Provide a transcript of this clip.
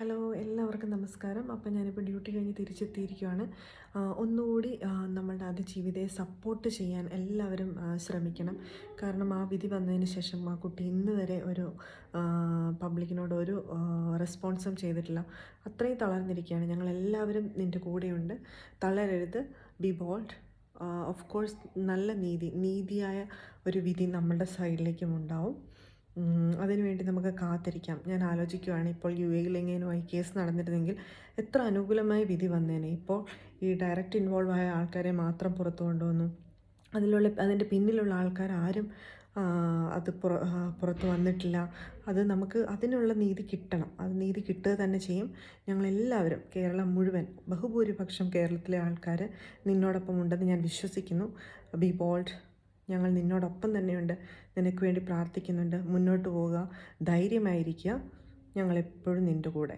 Hello, എല്ലാവർക്കും നമസ്കാരം. അപ്പോൾ ഞാനിപ്പോൾ ഡ്യൂട്ടി കഴിഞ്ഞ് തിരിച്ചെത്തിയിരിക്കുകയാണ്. ഒന്നുകൂടി നമ്മളുടെ അതിജീവിതയെ സപ്പോർട്ട് ചെയ്യാൻ എല്ലാവരും ശ്രമിക്കണം. കാരണം ആ വിധി വന്നതിന് ശേഷം ആ കുട്ടി ഇന്ന് വരെ ഒരു പബ്ലിക്കിനോട് ഒരു റെസ്പോൺസും ചെയ്തിട്ടില്ല. അത്രയും തളർന്നിരിക്കുകയാണ്. ഞങ്ങളെല്ലാവരും നിൻ്റെ കൂടെയുണ്ട്. തളരരുത്, ബി ബോൾഡ്. ഓഫ് കോഴ്സ് നല്ല നീതിയായ ഒരു വിധി നമ്മളുടെ സൈഡിലേക്കും ഉണ്ടാവും. അതിനുവേണ്ടി നമുക്ക് കാത്തിരിക്കാം. ഞാൻ ആലോചിക്കുകയാണ്, ഇപ്പോൾ UAE എങ്ങനെയുമായി കേസ് നടന്നിരുന്നെങ്കിൽ എത്ര അനുകൂലമായ വിധി വന്നേനെ. ഇപ്പോൾ ഈ ഡയറക്റ്റ് ഇൻവോൾവ് ആയ ആൾക്കാരെ മാത്രം പുറത്തു കൊണ്ടുവന്നു. അതിൻ്റെ പിന്നിലുള്ള ആൾക്കാർ ആരും അത് പുറത്ത് വന്നിട്ടില്ല. അത് നമുക്ക് അതിനുള്ള നീതി കിട്ടണം. അത് നീതി കിട്ടുക തന്നെ ചെയ്യും. ഞങ്ങളെല്ലാവരും, കേരളം മുഴുവൻ, ബഹുഭൂരിപക്ഷം കേരളത്തിലെ ആൾക്കാർ നിന്നോടൊപ്പം ഉണ്ടെന്ന് ഞാൻ വിശ്വസിക്കുന്നു. Be bold. ഞങ്ങൾ നിന്നോടൊപ്പം തന്നെയുണ്ട്. നിനക്ക് വേണ്ടി പ്രാർത്ഥിക്കുന്നുണ്ട്. മുന്നോട്ട് പോവുക, ധൈര്യമായിരിക്കുക. ഞങ്ങളെപ്പോഴും നിൻ്റെ കൂടെ.